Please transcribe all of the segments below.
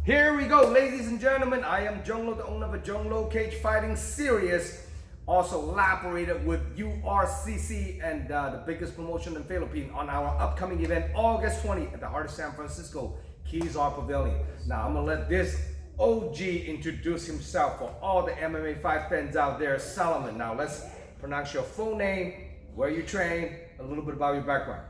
Here we go, ladies and gentlemen. I am Zhong, the owner of a Zhong Cage Fighting Series. Also collaborated with URCC and the biggest promotion in the Philippines on our upcoming event, August 20th at the heart of San Francisco, Keys Art Pavilion. Now, I'm going to let this OG introduce himself for all the MMA fight fans out there. Salaiman. Now, let's pronounce your full name, where you train, a little bit about your background.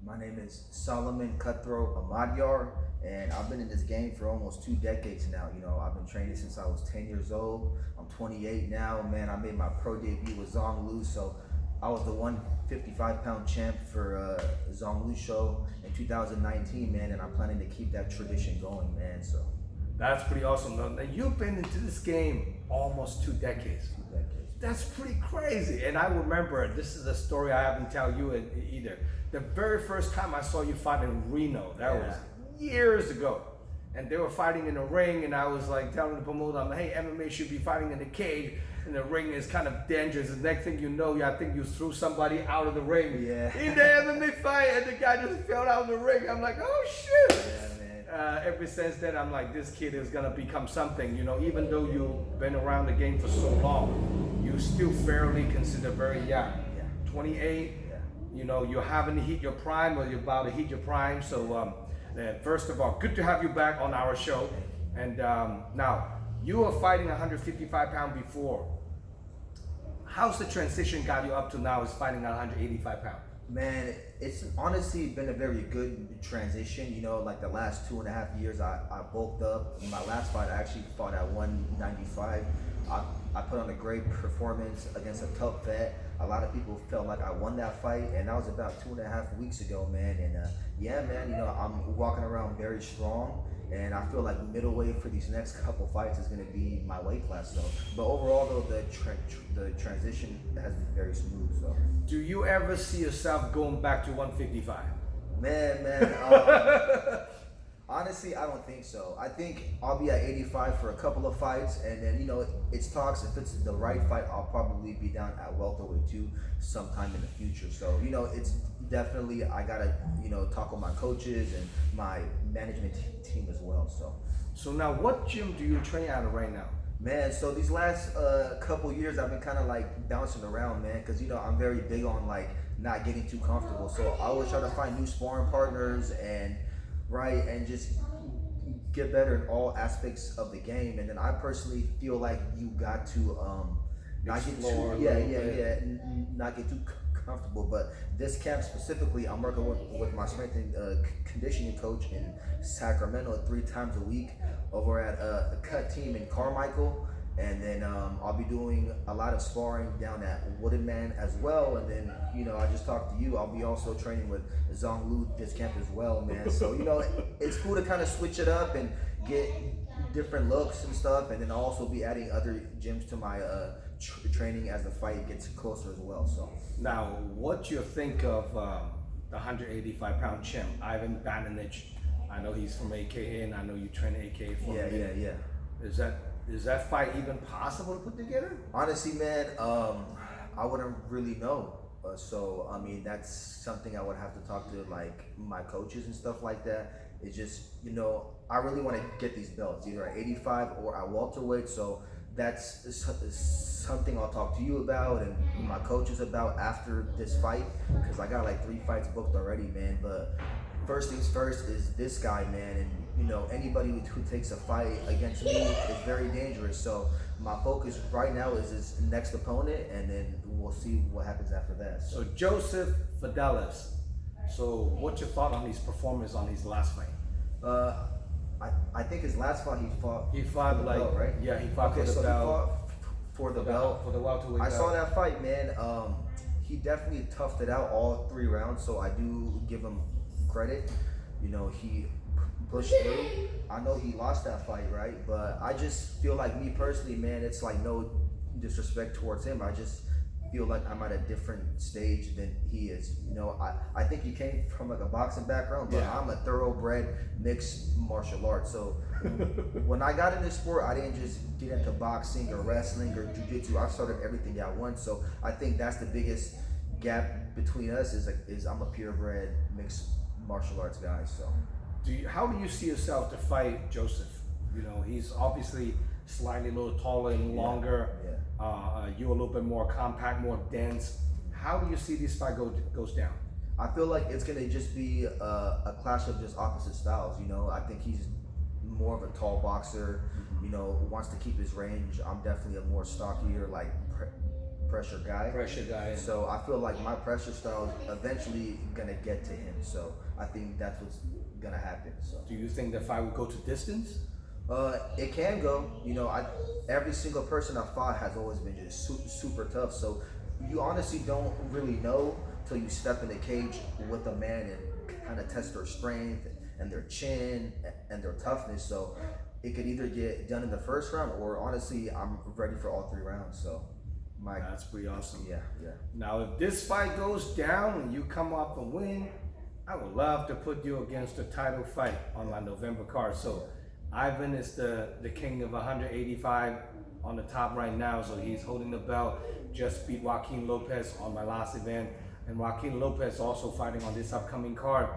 My name is Salaiman Ahmadyar, and I've been in this game for almost 2 decades now. You know, I've been training since I was 10 years old. I'm 28 now. Man, I made my pro debut with Zhong, so I was the 155-pound champ for Zhong show in 2019, man, and I'm planning to keep that tradition going, man. So that's pretty awesome. Now, you've been into this game almost 2 decades. 2 decades. That's pretty crazy. And I remember, this is a story I haven't tell you either. The very first time I saw you fight in Reno, that was years ago. And they were fighting in the ring, and I was like telling the promoter, I'm like, hey, MMA should be fighting in the cage, and the ring is kind of dangerous. The next thing you know, I think you threw somebody out of the ring in the MMA fight, and the guy just fell out of the ring. I'm like, oh shit. Ever since then, I'm like, this kid is gonna become something. You know, even though you've been around the game for so long, you still fairly consider very young. 28. You know, you haven't hit your prime, or you're about to hit your prime. So, first of all, good to have you back on our show. And now, you were fighting 155 pounds before. How's the transition got you up to now is fighting at 185 pounds? Man, it's honestly been a very good transition. You know, like the last 2.5 years, I bulked up. In my last fight, I actually fought at 195. I put on a great performance against a tough vet. A lot of people felt like I won that fight, and that was about 2.5 weeks ago, man. And yeah, man, you know, I'm walking around very strong, and I feel like middleweight for these next couple fights is going to be my weight class, though. But overall, though, the transition has been very smooth. So, do you ever see yourself going back to 155? Man. Honestly, I don't think so. I think I'll be at 85 for a couple of fights, and then, you know, it's talks. If it's the right fight, I'll probably be down at welterweight too sometime in the future. So, you know, it's definitely, I gotta, you know, talk with my coaches and my management team as well. So now, what gym do you train out of right now? Man, so these last couple years, I've been kind of like bouncing around, man, because, you know, I'm very big on like not getting too comfortable. So I always try to find new sparring partners and just get better in all aspects of the game. And then I personally feel like you got to not get too comfortable. But this camp specifically, I'm working with my strength and conditioning coach in Sacramento 3 times a week over at a cut team in Carmichael. And then I'll be doing a lot of sparring down at Wooded Man as well. And then, you know, I just talked to you. I'll be also training with Zhong this camp as well, man. So, you know, it's cool to kind of switch it up and get different looks and stuff. And then I'll also be adding other gyms to my training as the fight gets closer as well. So now, what you think of the 185-pound champ, Ivan Bananich? I know he's from AKA, and I know you train AKA for a minute. Yeah. Is that fight even possible to put together? Honestly, man, I wouldn't really know. So, I mean, that's something I would have to talk to, like, my coaches and stuff like that. It's just, you know, I really want to get these belts, either at 85 or at welterweight. So that's something I'll talk to you about and my coaches about after this fight, because I got like 3 fights booked already, man. But first things first is this guy, man, and you know, anybody who takes a fight against me is very dangerous. So my focus right now is his next opponent, and then we'll see what happens after that. So Joseph Fidelis. So what's your thought on his performance on his last fight? I think his last fight he fought for the like belt, right? Yeah, he fought for the so belt. He fought for the belt. For the welterweight belt. I saw that fight, man. He definitely toughed it out all 3 rounds, so I do give him credit. You know, he pushed through. I know he lost that fight, right? But I just feel like, me personally, man, it's like no disrespect towards him. I just feel like I'm at a different stage than he is. You know, I think he came from like a boxing background, but I'm a thoroughbred mixed martial arts. So when I got into sport, I didn't just get into boxing or wrestling or jiu-jitsu. I started everything at once. So I think that's the biggest gap between us is I'm a purebred mixed martial arts guy. So how do you see yourself to fight Joseph? You know, he's obviously slightly a little taller and longer. You a little bit more compact, more dense. How do you see this fight goes down? I feel like it's gonna just be a clash of just opposite styles. You know, I think he's more of a tall boxer. You know, wants to keep his range. I'm definitely a more stockier, like pressure guy. Pressure guy. So I feel like my pressure style is eventually gonna get to him. So I think that's what's gonna happen. So do you think the fight will go to distance? It can go. You know, every single person I fought has always been just super tough. So you honestly don't really know till you step in the cage with a man and kind of test their strength and their chin and their toughness. So it could either get done in the first round, or honestly, I'm ready for all 3 rounds. So that's pretty awesome. Yeah. Now, if this fight goes down and you come up and win, I would love to put you against a title fight on my November card. So Ivan is the king of 185 on the top right now. So he's holding the belt. Just beat Joaquin Lopez on my last event. And Joaquin Lopez also fighting on this upcoming card.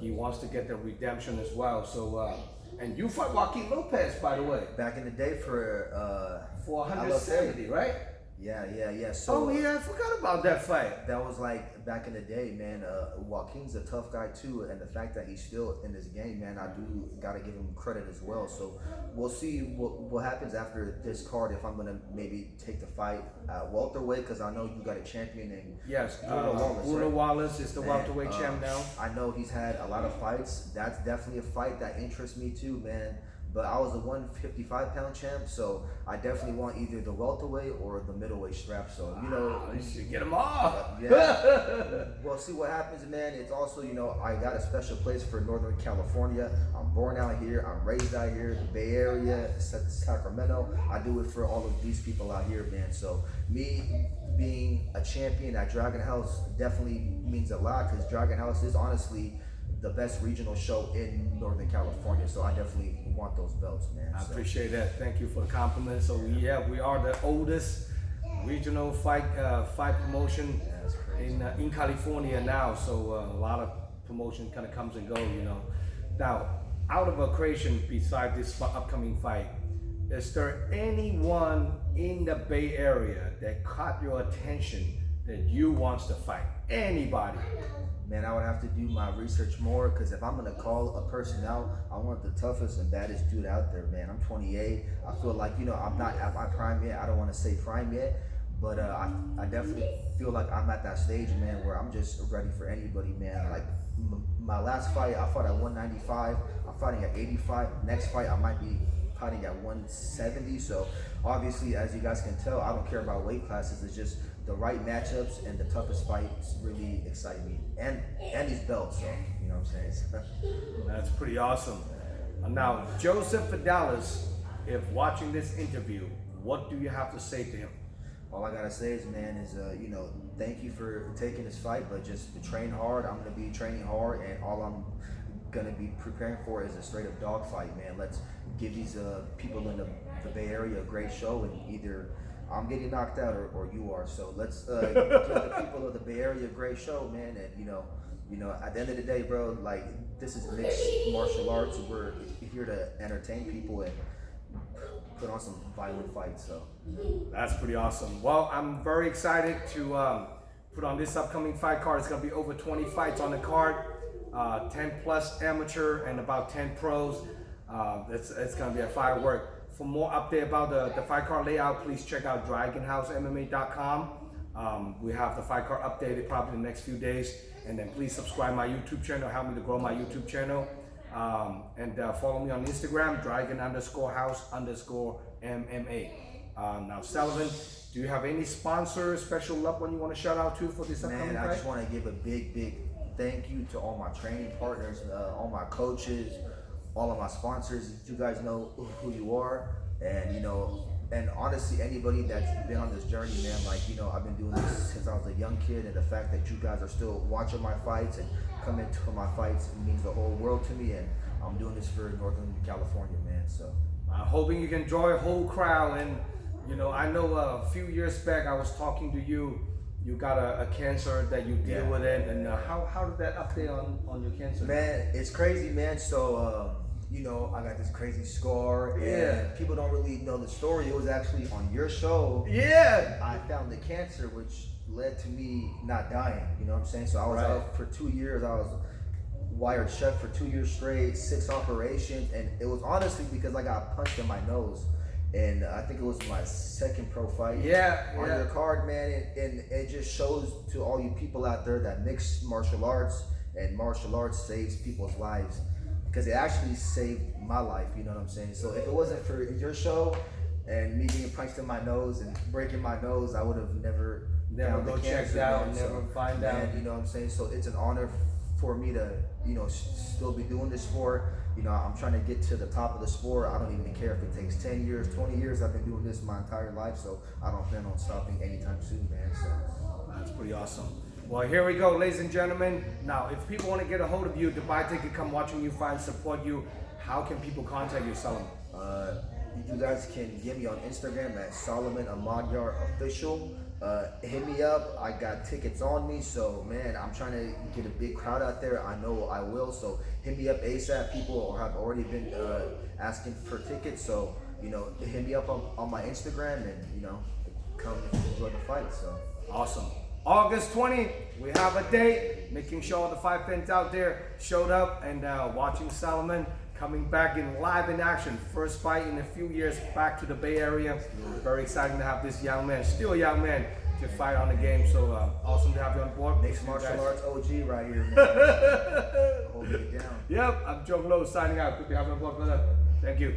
He wants to get the redemption as well. So, and you fought Joaquin Lopez, by the way. Back in the day for 170, right? Yeah. So, I forgot about that fight. That was like back in the day, man. Joaquin's a tough guy too, and the fact that he's still in this game, man, I do gotta give him credit as well. So we'll see what happens after this card, if I'm gonna maybe take the fight at welterweight, because I know you got a champion named Bruno Wallace is the welterweight champ now. I know he's had a lot of fights. That's definitely a fight that interests me too, man. But I was a 155-pound champ, so I definitely want either the welterweight or the middleweight strap. So, you know, you should get them all. We'll see what happens, man. It's also, you know, I got a special place for Northern California. I'm born out here. I'm raised out here, the Bay Area, Sacramento. I do it for all of these people out here, man. So me being a champion at Dragon House definitely means a lot, because Dragon House is honestly the best regional show in Northern California, so I definitely want those belts, man. I appreciate that. Thank you for the compliment. So we are the oldest regional fight promotion in California now. So a lot of promotion kind of comes and goes, you know. Now, out of equation, beside this upcoming fight, is there anyone in the Bay Area that caught your attention that you wants to fight? Anybody? Man, I would have to do my research more, because if I'm gonna call a person out, I want the toughest and baddest dude out there, man. I'm 28. I feel like, you know, I'm not at my prime yet. I don't want to say prime yet, but I definitely feel like I'm at that stage, man, where I'm just ready for anybody, man. Like my last fight, I fought at 195. I'm fighting at 85. Next fight, I might be fighting at 170. So obviously, as you guys can tell, I don't care about weight classes. It's just the right matchups and the toughest fights really excite me, and these belts. So you know what I'm saying. That's pretty awesome. Now, Joseph Fidelis, if watching this interview, what do you have to say to him? All I gotta say is, man, you know, thank you for taking this fight, but just train hard. I'm gonna be training hard, and all I'm gonna be preparing for is a straight up dog fight, man. Let's give these people in the Bay Area a great show, and either I'm getting knocked out or you are. So let's give the people of the Bay Area a great show, man. And you know, at the end of the day, bro, like, this is mixed martial arts. We're here to entertain people and put on some violent fights. So that's pretty awesome. Well, I'm very excited to put on this upcoming fight card. It's gonna be over 20 fights on the card, 10 plus amateur and about 10 pros. It's gonna be a firework. For more update about the fight card layout, please check out DragonHouseMMA.com. We have the fight card updated probably in the next few days. And then please subscribe my YouTube channel, help me to grow my YouTube channel. And follow me on Instagram, Dragon_House_MMA. Now, Sullivan, do you have any sponsor, special loved one you want to shout out to for this upcoming fight? Man, I just want to give a big thank you to all my training partners, all my coaches, all of my sponsors. You guys know who you are, and you know, and honestly, anybody that's been on this journey, man, like, you know, I've been doing this since I was a young kid, and the fact that you guys are still watching my fights and coming to my fights means the whole world to me, and I'm doing this for Northern California, man. So I'm hoping you can enjoy a whole crowd. And you know, I know a few years back I was talking to you. You got a cancer that you deal with it, and how did that update on your cancer? Man, it's crazy, man. So you know, I got this crazy scar, and Yeah. people don't really know the story. It was actually on your show. Yeah. I found the cancer, which led to me not dying. You know what I'm saying? So I was Right. out for 2 years. I was wired shut for 2 years straight, 6 operations, and it was honestly because I got punched in my nose. And I think it was my second pro fight. Yeah, On yeah. your card, man, and it just shows to all you people out there that mixed martial arts and martial arts saves people's lives, because it actually saved my life. You know what I'm saying? So if it wasn't for your show and me being punched in my nose and breaking my nose, I would have never found go the check cancer, out, man. never find man, out. You know what I'm saying? So it's an honor for me to, you know, still be doing this sport. You know, I'm trying to get to the top of the sport. I don't even care if it takes 10 years, 20 years. I've been doing this my entire life, so I don't plan on stopping anytime soon, man. So That's pretty awesome. Well, here we go, ladies and gentlemen. Now, if people want to get a hold of you, to buy a ticket, come watching you fight, support you, how can people contact you, Salaiman? you guys can get me on Instagram at Salaiman Ahmadyar Official. Hit me up. I got tickets on me, so man, I'm trying to get a big crowd out there. I know I will, so hit me up ASAP. People have already been asking for tickets, so you know, hit me up on my Instagram, and you know, come enjoy the fight. So Awesome. August 20, we have a date, making sure all the 5 fans out there showed up and watching Salaiman coming back in live in action. First fight in a few years back to the Bay Area. Very exciting to have this young man, still a young man, to fight on the game. So awesome to have you on board. mixed martial arts OG right here, man. Holding it down. Yep, I'm Zhong signing out. Good to have you on board, brother. Thank you.